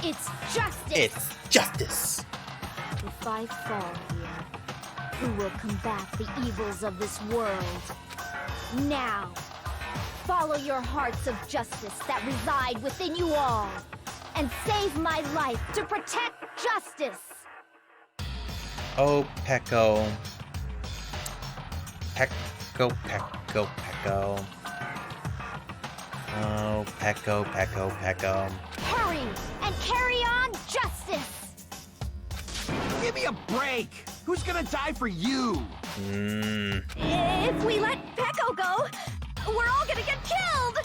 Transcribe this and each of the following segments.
It's justice! It's justice! If I fall here, who will combat the evils of this world? Now, follow your hearts of justice that reside within you all, and save my life to protect justice! Oh, Pecco. Pecco, Pecco, Pecco. Oh, Pecco, Pecco, Pecco. Hurry and carry on justice! Give me a break! Who's gonna die for you? If we let Pecco go, we're all gonna get killed!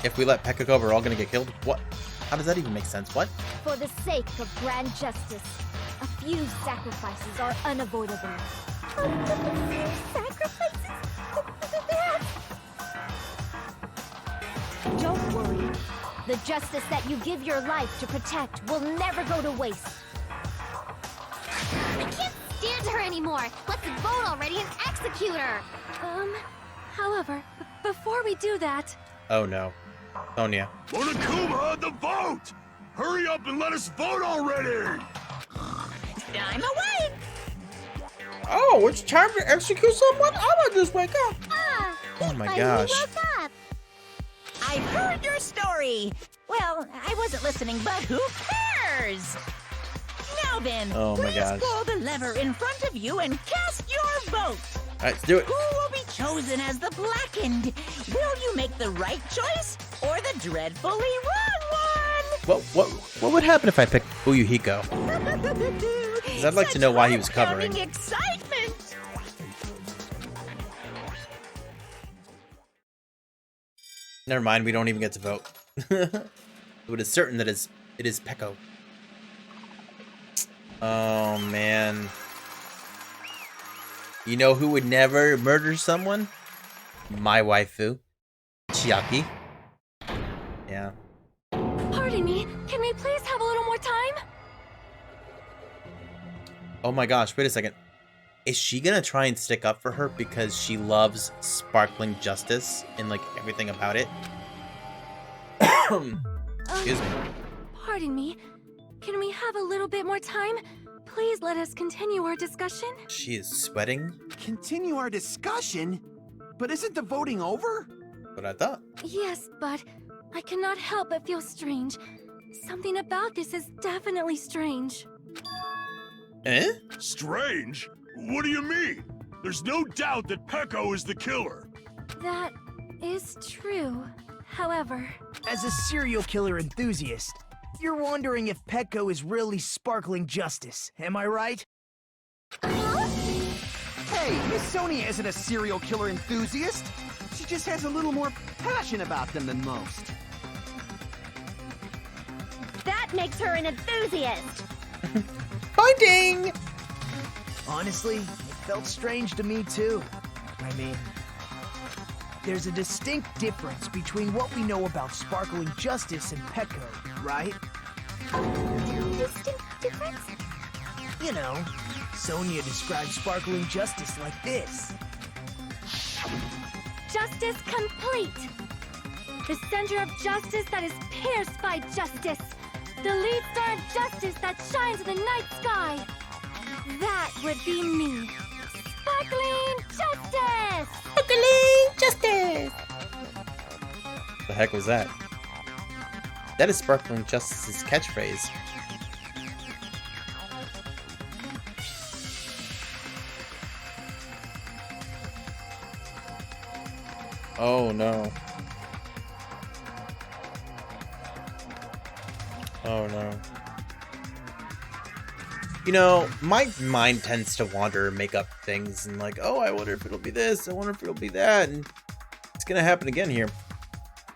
If we let Pecco go, we're all gonna get killed? What? How does that even make sense? What? For the sake of grand justice, a few sacrifices are unavoidable. Sacrifices? Don't worry. The justice that you give your life to protect will never go to waste. I can't stand her anymore. Let's vote already and execute her. However, before we do that... Oh no. Sonia. Monokuma, the vote! Hurry up and let us vote already! I'm awake. Oh, it's time to execute someone? I'm gonna just wake up. Oh my gosh. Woke up. I've heard your story. Well, I wasn't listening, but who cares? Now then, Oh my please gosh. pull the lever in front of you and cast your vote. Alright, let's do it. Who will be chosen as the blackened? Will you make the right choice or the dreadfully wrong What would happen if I picked Uyuhiko? one? Because I'd like to know why he was covering. Excitement. Never mind, we don't even get to vote. It is certain that it is Pecco. Oh man. You know who would never murder someone? My waifu. Chiaki. Yeah. Pardon me, can we please have a little more time? Oh my gosh, wait a second. Is she gonna try and stick up for her because she loves sparkling justice and like everything about it? Excuse me. Pardon me, can we have a little bit more time? Please let us continue our discussion. She is sweating? Continue our discussion? But isn't the voting over? What I thought. Yes, but I cannot help but feel strange. Something about this is definitely strange. Eh? Strange? What do you mean? There's no doubt that Pecco is the killer. That is true. However, As a serial killer enthusiast, you're wondering if Pecco is really sparkling justice, am I right? Hey, Miss Sonia isn't a serial killer enthusiast. She just has a little more passion about them than most. That makes her an enthusiast. Pointing! Honestly, it felt strange to me too. I mean, there's a distinct difference between what we know about sparkling justice and Pecco, right? distinct difference? You know, Sonia describes sparkling justice like this. Justice complete. The center of justice that is pierced by justice. The lead star of justice that shines in the night sky. That would be me. Sparkling justice! Sparkling justice! The heck was that? That is Sparkling Justice's catchphrase. Oh no. Oh no. You know, my mind tends to wander and make up things and like, oh, I wonder if it'll be this, I wonder if it'll be that, and it's gonna happen again here.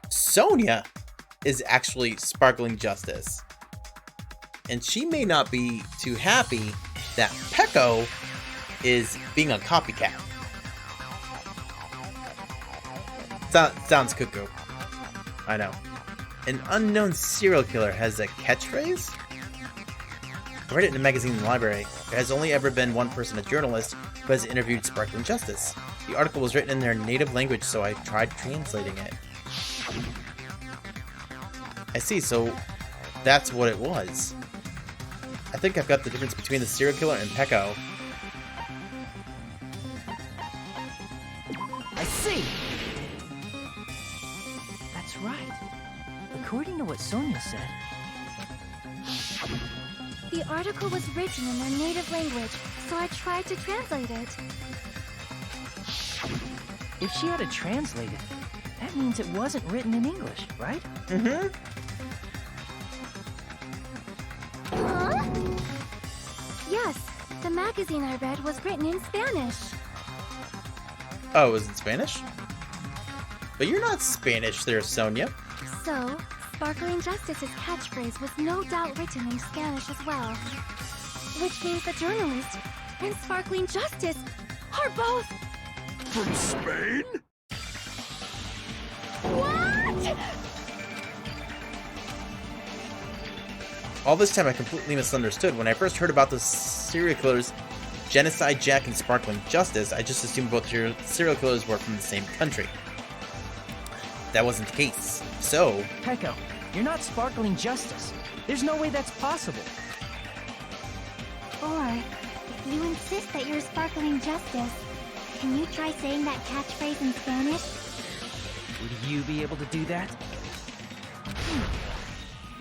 Sonia is actually Sparkling Justice. And she may not be too happy that Pecco is being a copycat. Sounds cuckoo. I know. An unknown serial killer has a catchphrase? I read it in a magazine in the library. There has only ever been one person, a journalist, who has interviewed Sparkling Justice. The article was written in their native language, so I tried translating it. I see, so that's what it was. I think I've got the difference between the serial killer and Pecco. I see. That's right. According to what Sonia said, The article was written in their native language, so I tried to translate it. if she had it translated, that means it wasn't written in English, right? Mm-hmm. Huh? Yes, the magazine I read was written in Spanish. Oh, it was in Spanish? But you're not Spanish there, Sonia. So, Sparkling Justice's catchphrase was no doubt written in Spanish as well. Which means the journalist and Sparkling Justice are both... From Spain? What? All this time I completely misunderstood. When I first heard about the serial killers, Genocide Jack and Sparkling Justice, I just assumed both serial killers were from the same country. That wasn't the case. So, Pecco, you're not Sparkling Justice. There's no way that's possible. Or, if you insist that you're Sparkling Justice, can you try saying that catchphrase in Spanish? Would you be able to do that?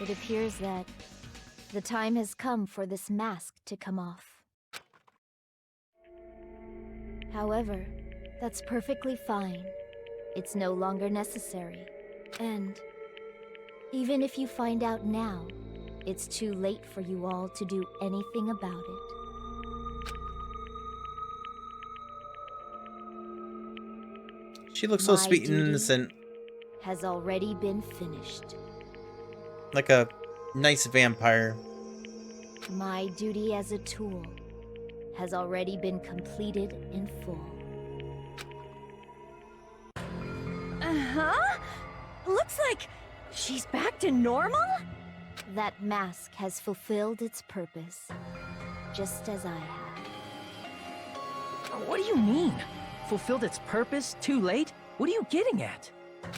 It appears that the time has come for this mask to come off. However, that's perfectly fine. It's no longer necessary. And even if you find out now, it's too late for you all to do anything about it. she looks so My sweet and duty innocent. has already been finished. Like a nice vampire. My duty as a tool has already been completed in full. Uh-huh. Looks like she's back to normal? That mask has fulfilled its purpose, just as I have. What do you mean? Fulfilled its purpose? Too late? What are you getting at?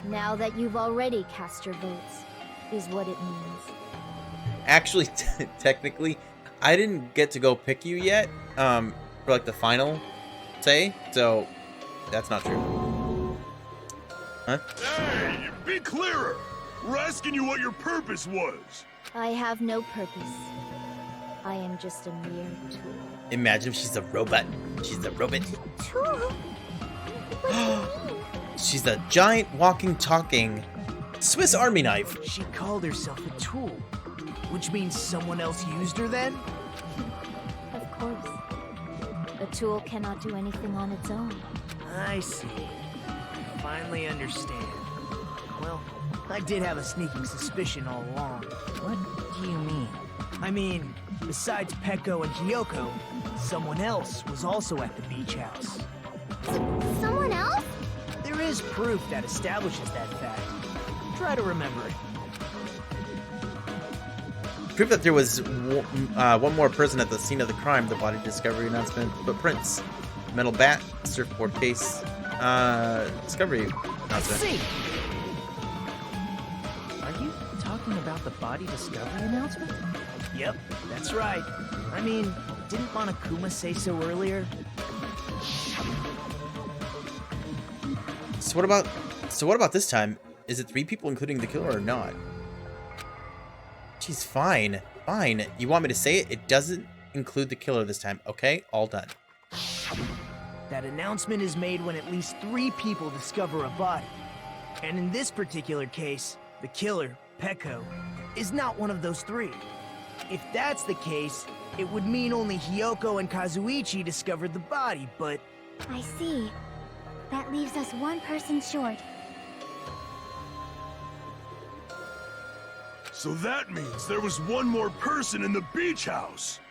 Now that you've already cast your votes, is what it means. Actually, technically, I didn't get to go pick you yet, for like the final say, so that's not true. Huh? Hey, be clearer! We're asking you what your purpose was. I have no purpose. I am just a mere tool. Imagine if she's a robot. She's a robot. Tool? What do you mean? She's a giant walking, talking Swiss Army knife. She called herself a tool, which means someone else used her then? Of course. A tool cannot do anything on its own. I see. Finally understand. Well, I did have a sneaking suspicion all along. What do you mean? I mean, besides Pecco and Hiyoko, someone else was also at the beach house. Someone else? There is proof that establishes that fact. Try to remember it. Proof that there was one more person at the scene of the crime, the body discovery announcement, footprints, metal bat, surfboard case, discovery announcement. See! Are you talking about the body discovery announcement? Yep, that's right. I mean, didn't Monokuma say so earlier? So what about this time? Is it 3 people including the killer or not? She's fine. Fine. You want me to say it? It doesn't include the killer this time. Okay? All done. That announcement is made when at least 3 people discover a body. And in this particular case, the killer, Pecco, is not one of those 3. If that's the case, it would mean only Hiyoko and Kazuichi discovered the body, but... I see. That leaves us one person short. So that means there was one more person in the beach house.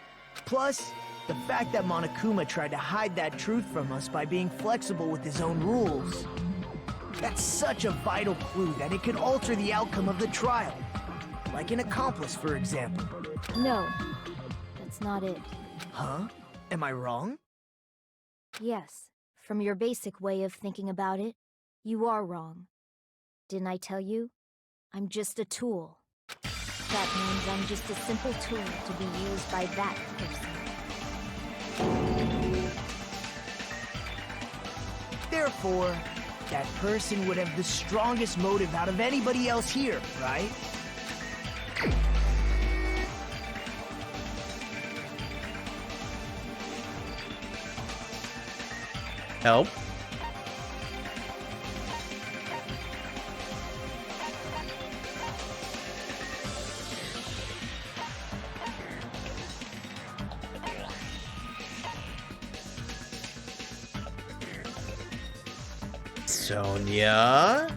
Plus, the fact that Monokuma tried to hide that truth from us by being flexible with his own rules. That's such a vital clue that it could alter the outcome of the trial. Like an accomplice, for example. No, that's not it. Huh? Am I wrong? Yes, from your basic way of thinking about it, you are wrong. Didn't I tell you? I'm just a tool. that means I'm just a simple tool to be used by that person. Therefore, that person would have the strongest motive out of anybody else here, right? Help. Sonia?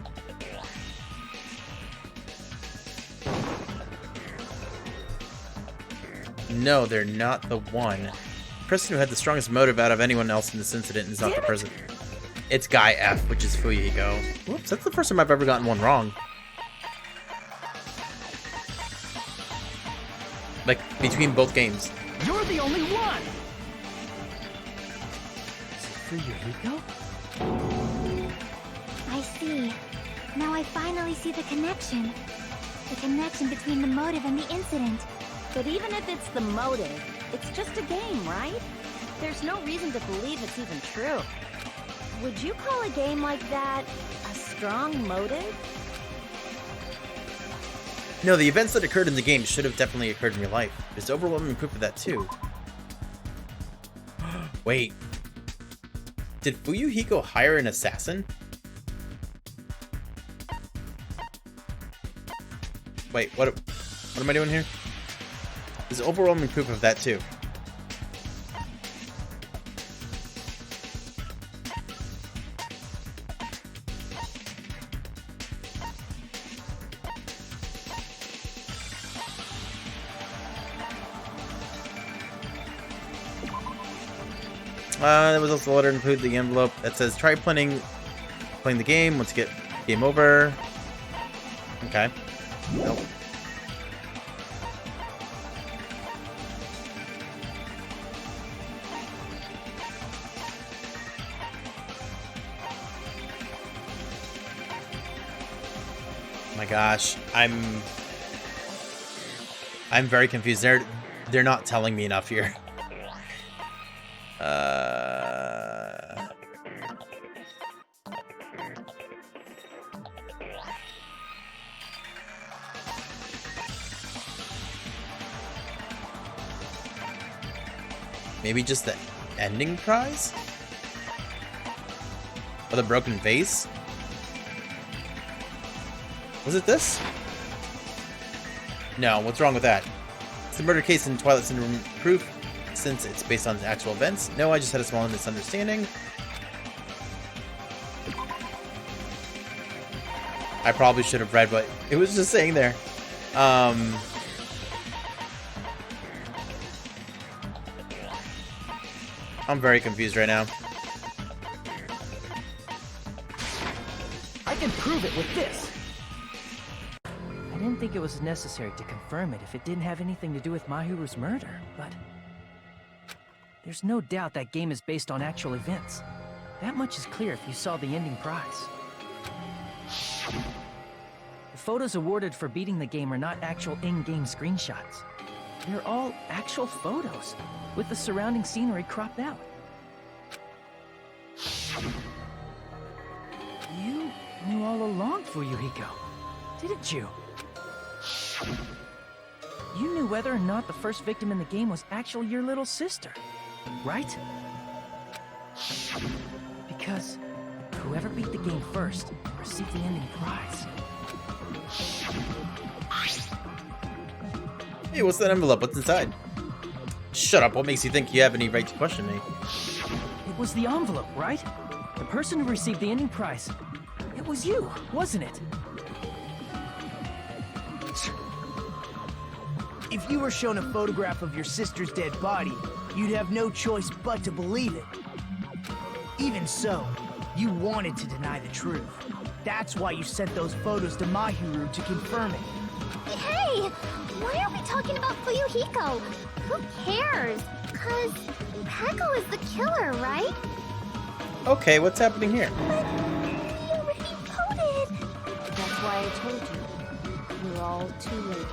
No, they're not the one. The person who had the strongest motive out of anyone else in this incident is not the person. It's Guy F, which is Fuyuhiko. Whoops, that's the first time I've ever gotten one wrong. Like, between both games. You're the only one! Is it Fuyuhiko? I see. Now I finally see the connection. The connection between the motive and the incident. But even if it's the motive, it's just a game, right? There's no reason to believe it's even true. Would you call a game like that a strong motive? No, the events that occurred in the game should have definitely occurred in real life. There's overwhelming proof of that too. Wait. Did Fuyuhiko hire an assassin? Wait, what am I doing here? There's overwhelming proof of that too. There was also a letter included in the envelope that says try playing the game once you get game over. Okay. Nope. Oh my gosh, I'm very confused. They're not telling me enough here. Maybe just the ending prize? Or the broken vase? Was it this? No, what's wrong with that? It's the murder case in Twilight Syndrome proof, since it's based on actual events. No, I just had a small misunderstanding. I probably should have read what it was just saying there. I'm very confused right now. I can prove it with this. I didn't think it was necessary to confirm it if it didn't have anything to do with Mahiru's murder, but there's no doubt that game is based on actual events. That much is clear if you saw the ending prize. The photos awarded for beating the game are not actual in-game screenshots. They're all actual photos, with the surrounding scenery cropped out. You knew all along, Fuyuhiko, didn't you? You knew whether or not the first victim in the game was actually your little sister, right? Because whoever beat the game first received the ending prize. Hey, what's that envelope? What's inside? Shut up. What makes you think you have any right to question me? It was the envelope, right? The person who received the ending prize. It was you, wasn't it? If you were shown a photograph of your sister's dead body, you'd have no choice but to believe it. Even so, you wanted to deny the truth. That's why you sent those photos to Mahiru to confirm it. Hey! Why are we talking about Fuyuhiko? Who cares? 'Cause Peko is the killer, right? Okay, what's happening here? But he already voted! That's why I told you. We're all too late.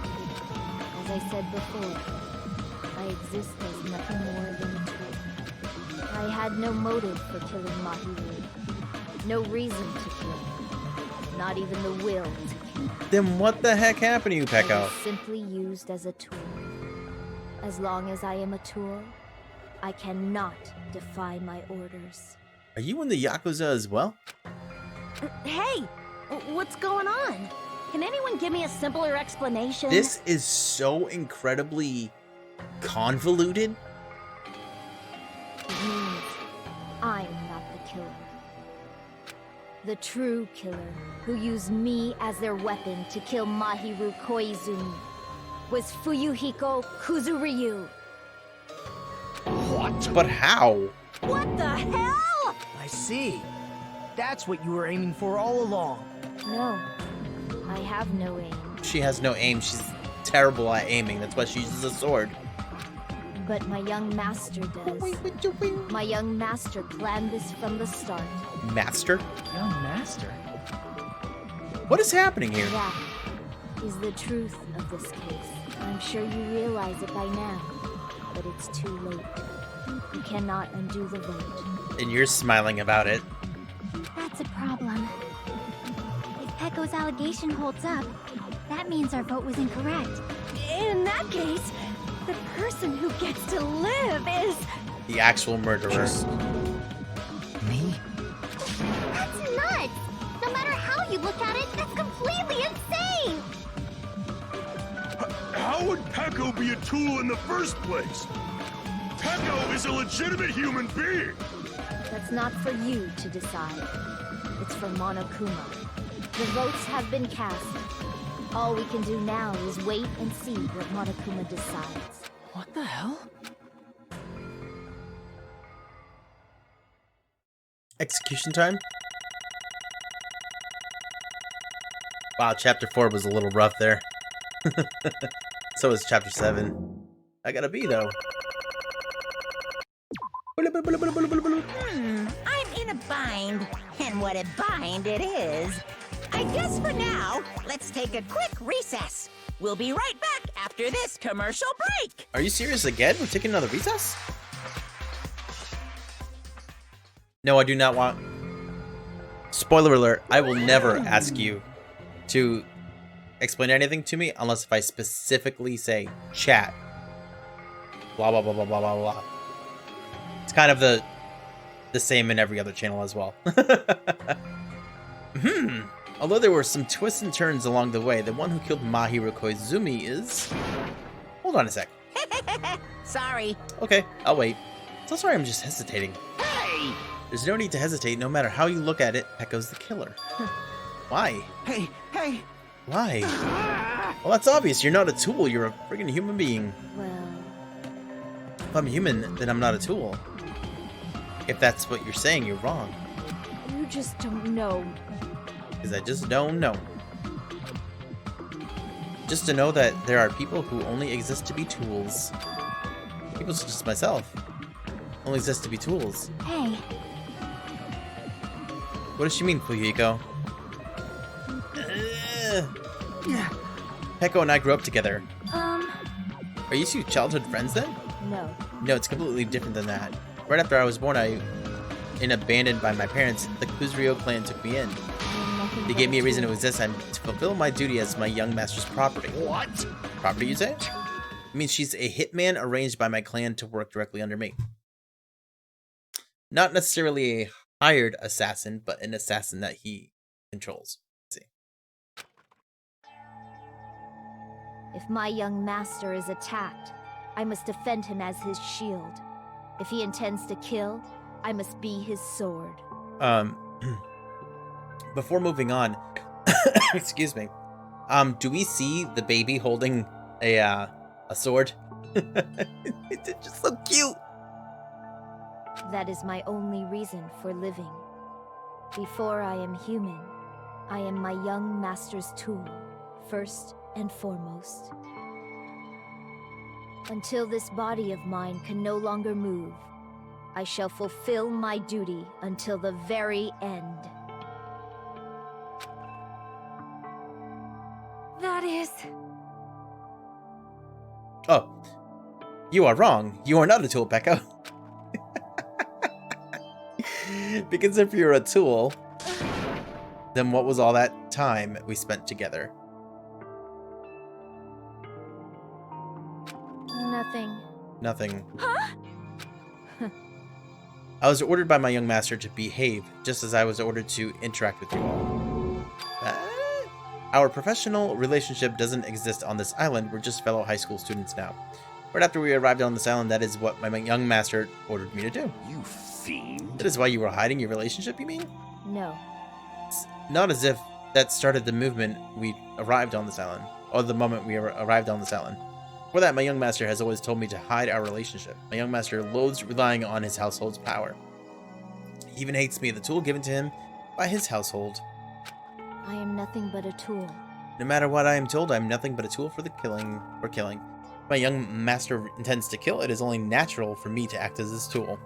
As I said before, I exist as nothing more than a tool. I had no motive for killing Mahiru. No reason to kill. Not even the will to kill. Then what the heck happened to you, I Peko? was simply used as a tool. As long as I am a tool, I cannot defy my orders. Are you in the Yakuza as well? Hey, what's going on? Can anyone give me a simpler explanation? This is so incredibly convoluted. It means I'm not the killer. The true killer, who used me as their weapon to kill Mahiru Koizumi, was Fuyuhiko Kuzuryu. What? But how? What the hell? I see. That's what you were aiming for all along. No, I have no aim. She has no aim. She's terrible at aiming. That's why she uses a sword. But my young master does. My young master planned this from the start. Master? Young master. What is happening here? That is the truth of this case. I'm sure you realize it by now, but it's too late. You cannot undo the vote. And you're smiling about it. That's a problem. If Pecco's allegation holds up, that means our vote was incorrect. In that case, the person who gets to live is... The actual murderer. Me? That's nuts! No matter how you look at it, that's completely insane! How would Pecco be a tool in the first place? Pecco is a legitimate human being! That's not for you to decide. It's for Monokuma. The votes have been cast. All we can do now is wait and see what Monokuma decides. What the hell? Execution time? Wow, chapter 4 was a little rough there. So is chapter 7. I got a B though. I'm in a bind, and what a bind it is. I guess for now, let's take a quick recess. We'll be right back after this commercial break. Are you serious again? We're taking another recess? No, I do not want... Spoiler alert, I will never ask you to explain anything to me unless if I specifically say chat. Blah, blah, blah, blah, blah, blah, blah. It's kind of the same in every other channel as well. Although there were some twists and turns along the way, the one who killed Mahiru Koizumi is... Hold on a sec. Sorry. Okay, I'll wait. So sorry, I'm just hesitating. Hey! There's no need to hesitate. No matter how you look at it, Pecco's the killer. Why? Hey! Hey! Why? Well, that's obvious. You're not a tool. You're a friggin' human being. Well, If I'm human, then I'm not a tool. If that's what you're saying, you're wrong. you just don't know. Because I just don't know. Just to know that there are people who only exist to be tools. People such as myself only exist to be tools. Hey, What does she mean, Fuyuhiko? Pecco and I grew up together. Are you two childhood friends then? No. No, it's completely different than that. Right after I was born, and abandoned by my parents, the Kuzuryu clan took me in. They gave me a reason to exist and to fulfill my duty as my young master's property. What? Property, you say? It means she's a hitman arranged by my clan to work directly under me. Not necessarily a hired assassin, but an assassin that he controls. Let's see. If my young master is attacked, I must defend him as his shield. If he intends to kill, I must be his sword. Before moving on, excuse me. Do we see the baby holding a sword? It's just so cute. That is my only reason for living. Before I am human, I am my young master's tool, first and foremost. Until this body of mine can no longer move, I shall fulfill my duty until the very end. That is... Oh, you are wrong. You are not a tool, Pekka. Because if you're a tool, then what was all that time we spent together? Nothing. Nothing. Huh? I was ordered by my young master to behave, just as I was ordered to interact with you all. Our professional relationship doesn't exist on this island. We're just fellow high school students now. Right after we arrived on this island, that is what my young master ordered me to do. You fiend. That is why you were hiding your relationship, you mean? No. It's not as if that started the movement we arrived on this island, or the moment we arrived on this island. For that, my young master has always told me to hide our relationship. My young master loathes relying on his household's power. He even hates me, the tool given to him by his household. I am nothing but a tool. No matter what I am told, I am nothing but a tool for killing. If my young master intends to kill, it is only natural for me to act as his tool.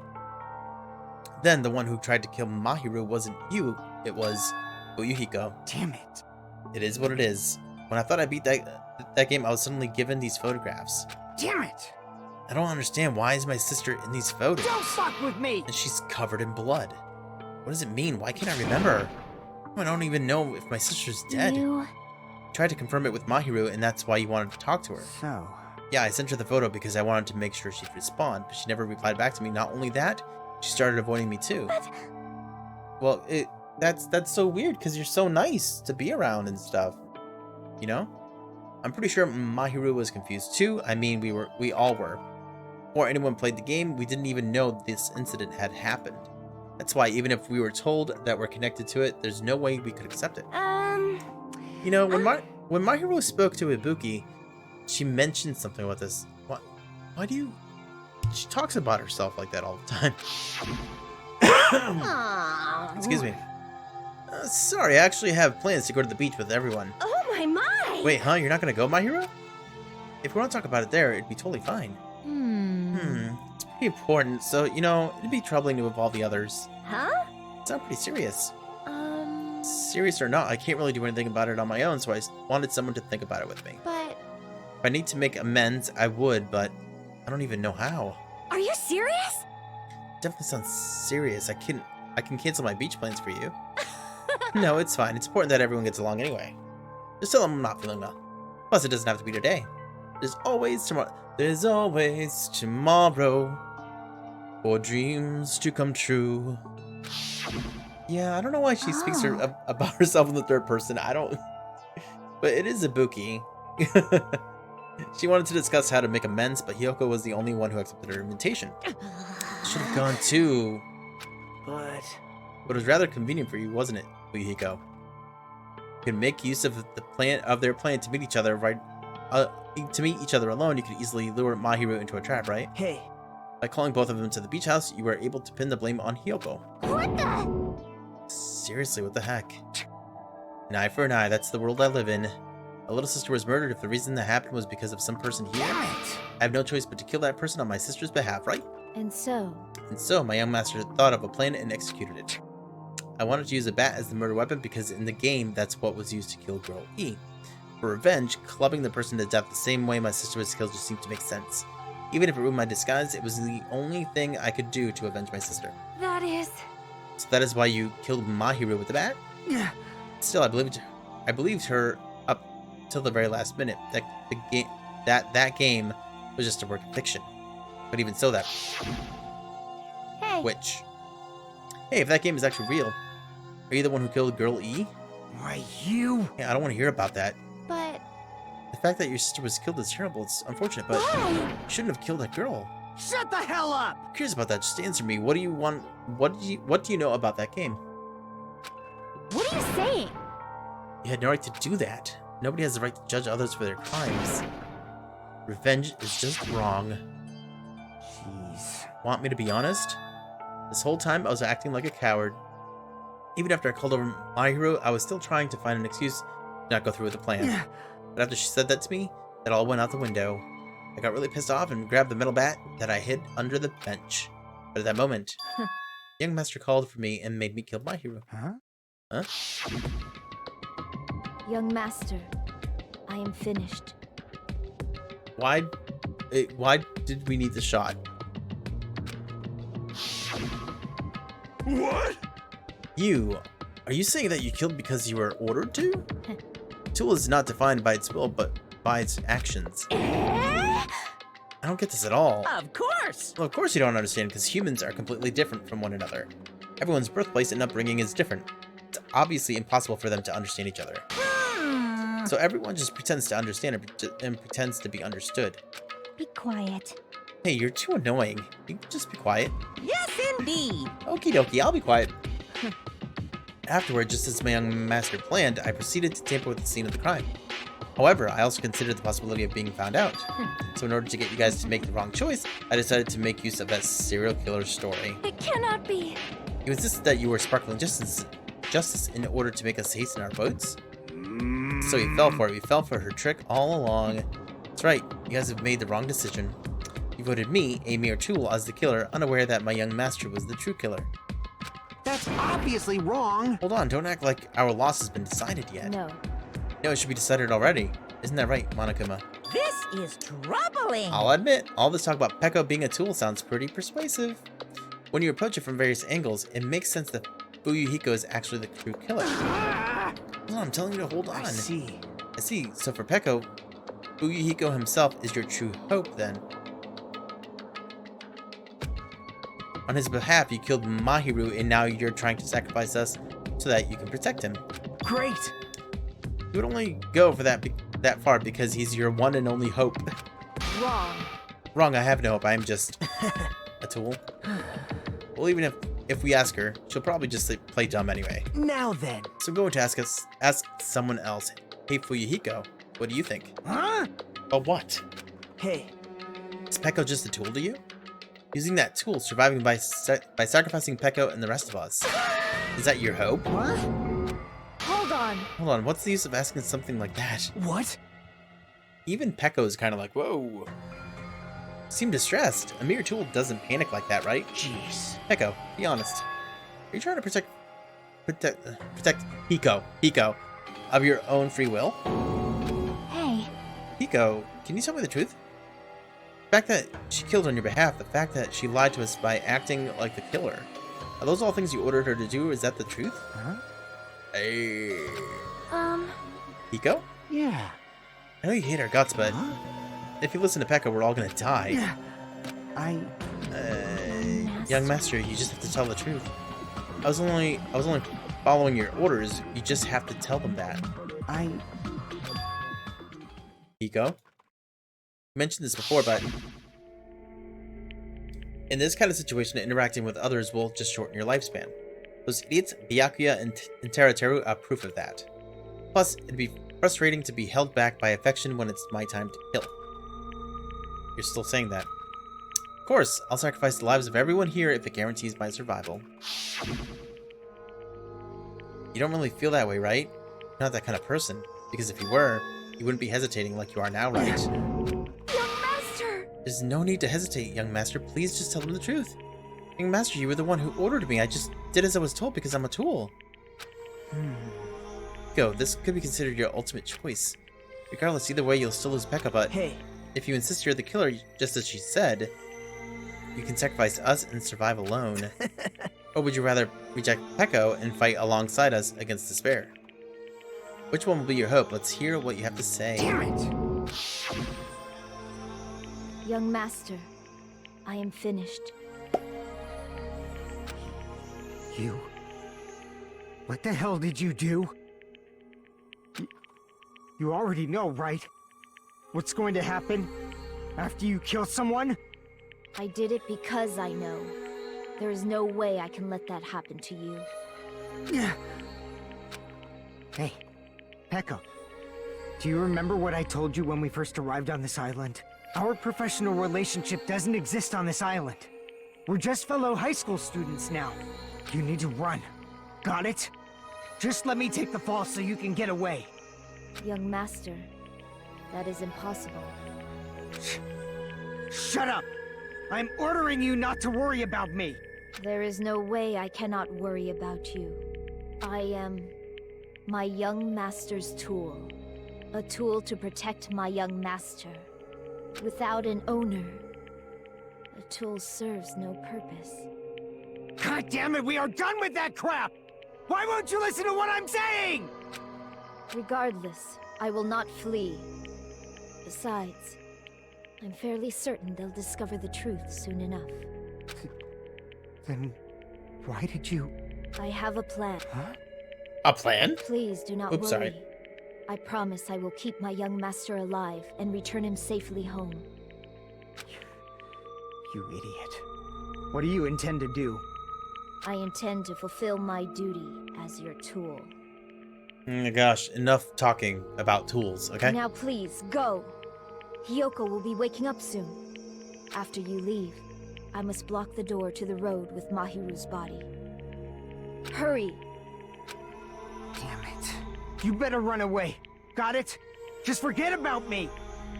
Then the one who tried to kill Mahiru wasn't you, it was Uyuhiko. Damn it. It is what it is. When I thought I beat that game, I was suddenly given these photographs. Damn it. I don't understand, why is my sister in these photos? Don't fuck with me! And she's covered in blood. What does it mean? Why can't I remember? I don't even know if my sister's dead. You... I tried to confirm it with Mahiru, and that's why you wanted to talk to her. So, Yeah, I sent her the photo because I wanted to make sure she'd respond, but she never replied back to me. Not only that, she started avoiding me too. But... Well, that's so weird because you're so nice to be around and stuff. You know? I'm pretty sure Mahiru was confused too. I mean, we all were. Before anyone played the game, we didn't even know this incident had happened. That's why even if we were told that we're connected to it, there's no way we could accept it. You know, when Mahiru spoke to Ibuki, she mentioned something about this. Why do you... She talks about herself like that all the time. Excuse me. Sorry, I actually have plans to go to the beach with everyone. Oh my! Wait, huh? You're not gonna go, Mahiru? If we want to talk about it there, it'd be totally fine. It's pretty important, so, you know, it'd be troubling to involve the others. Huh? It sounds pretty serious. Serious or not, I can't really do anything about it on my own, so I wanted someone to think about it with me. But... If I need to make amends, I would, but I don't even know how. Are you serious? Definitely sounds serious. I can cancel my beach plans for you. No, it's fine. It's important that everyone gets along anyway. Just tell them I'm not feeling well. Plus, it doesn't have to be today. There's always tomorrow. There's always tomorrow for dreams to come true. Yeah, I don't know why she speaks about herself in the third person. I don't... But it is Ibuki. She wanted to discuss how to make amends, but Hyoko was the only one who accepted her invitation. Should have gone too. But it was rather convenient for you, wasn't it, Uyuhiko? You could make use of their plan to meet each other alone. You could easily lure Mahiru into a trap, right? Hey. By calling both of them to the beach house, you were able to pin the blame on Hyoko. What the... Seriously, what the heck? An eye for an eye, that's the world I live in. My little sister was murdered. If the reason that happened was because of some person here, I have no choice but to kill that person on my sister's behalf, right? And so, my young master thought of a plan and executed it. I wanted to use a bat as the murder weapon because in the game, that's what was used to kill Girl E. For revenge, clubbing the person to death the same way my sister was killed just seemed to make sense. Even if it ruined my disguise, it was the only thing I could do to avenge my sister. that is... So that is why you killed Mahiru with the bat? Yeah. Still, I believed her up till the very last minute. That game was just a work of fiction. But even so, that... Hey. Which? Hey, if that game is actually real, are you the one who killed Girl E? Why, you... Yeah, I don't want to hear about that. But... The fact that your sister was killed is terrible. It's unfortunate, but you shouldn't have killed that girl. Shut the hell up! Who cares about that? Just answer me. What do you want? What do you know about that game? What are you saying? You had no right to do that. Nobody has the right to judge others for their crimes. Revenge is just wrong. Jeez. Want me to be honest? This whole time I was acting like a coward. Even after I called over Mahiru, I was still trying to find an excuse to not go through with the plan. But after she said that to me, it all went out the window. I got really pissed off and grabbed the metal bat that I hid under the bench. But at that moment, the young master called for me and made me kill Mahiru. Huh? Young master, I am finished. Why Why did we need the shot? What? Are you saying that you killed because you were ordered to? Tool is not defined by its will, but by its actions. I don't get this at all. Of course! Well, of course you don't understand, because humans are completely different from one another. Everyone's birthplace and upbringing is different. It's obviously impossible for them to understand each other. So everyone just pretends to understand and pretends to be understood. Be quiet. Hey, you're too annoying. You can just be quiet. Yes, indeed! Okie dokie, I'll be quiet. Afterward, just as my young master planned, I proceeded to tamper with the scene of the crime. However, I also considered the possibility of being found out. So in order to get you guys to make the wrong choice, I decided to make use of that serial killer story. It cannot be. It was just that you were sparkling justice in order to make us hasten our votes. So we fell for it. We fell for her trick all along. That's right, you guys have made the wrong decision. You voted me, a mere tool, as the killer, unaware that my young master was the true killer. That's obviously wrong. Hold on, don't act like our loss has been decided yet. No. No, it should be decided already. Isn't that right, Monokuma? This is troubling! I'll admit, all this talk about Peko being a tool sounds pretty persuasive. When you approach it from various angles, it makes sense that Fuyuhiko is actually the true killer. Hold on, I'm telling you to hold on. I see. I see. So for Peko, Fuyuhiko himself is your true hope, then. On his behalf, you killed Mahiru, and now you're trying to sacrifice us so that you can protect him. Great. You would only go for that far because he's your one and only hope. Wrong. Wrong, I have no hope. I'm just a tool. Well, even if we ask her, she'll probably just play dumb anyway. Now then. So I'm going to ask someone else. Hey, Fuyuhiko, what do you think? Huh? But what? Hey, Is Peko just a tool to you? Using that tool, surviving by sacrificing Peko and the rest of us. Is that your hope? what? Hold on. Hold on, what's the use of asking something like that? What? Even Peko is kind of like, whoa. Seem distressed. A mere tool doesn't panic like that, right? Jeez. Peko, be honest. Are you trying to protect Hiko of your own free will? Hey, Hiko, can you tell me the truth? The fact that she killed on your behalf, the fact that she lied to us by acting like the killer. Are those all things you ordered her to do? Is that the truth? Huh? Hey. um, Hiko? Yeah. I know you hate our guts, but Huh? if you listen to Peko, we're all gonna die. Yeah. Young master, you just have to tell the truth. I was only following your orders. You just have to tell them that. Hiko? You mentioned this before, but in this kind of situation, interacting with others will just shorten your lifespan. Those idiots, Byakuya and Terateru, are proof of that. Plus, it'd be frustrating to be held back by affection when it's my time to kill. You're still saying that. Of course, I'll sacrifice the lives of everyone here if it guarantees my survival. You don't really feel that way, right? You're not that kind of person. Because if you were, you wouldn't be hesitating like you are now, right? Young Master! There's no need to hesitate, young master. Please just tell them the truth. Young master, you were the one who ordered me. I just did as I was told because I'm a tool. Go, this could be considered your ultimate choice. Regardless, either way, you'll still lose Pekka, but Hey. if you insist you're the killer, just as she said, you can sacrifice us and survive alone. Or would you rather reject Peko and fight alongside us against despair? Which one will be your hope? Let's hear what you have to say. Damn it. Young Master, I am finished. You? What the hell did you do? You already know, right? What's going to happen after you kill someone? I did it because I know. There is no way I can let that happen to you. Hey, Pekka. Do you remember what I told you when we first arrived on this island? Our professional relationship doesn't exist on this island. We're just fellow high school students now. You need to run. Got it? Just let me take the fall so you can get away. Young Master, that is impossible. Shut up! I'm ordering you not to worry about me! There is no way I cannot worry about you. I am my young master's tool. A tool to protect my young master. Without an owner, a tool serves no purpose. God damn it, we are done with that crap! Why won't you listen to what I'm saying? Regardless, I will not flee. Besides, I'm fairly certain they'll discover the truth soon enough. Then why did you... I have a plan. Huh? A plan? Please do not Oops, worry. sorry. I promise I will keep my young master alive and return him safely home. You idiot. What do you intend to do? I intend to fulfill my duty as your tool. Oh my gosh, enough talking about tools, okay? Now please, go! Hiyoko will be waking up soon. After you leave, I must block the door to the road with Mahiru's body. Hurry! Damn it. You better run away. Got it? Just forget about me!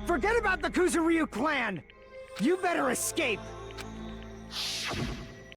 Forget about the Kuzuryu clan! You better escape!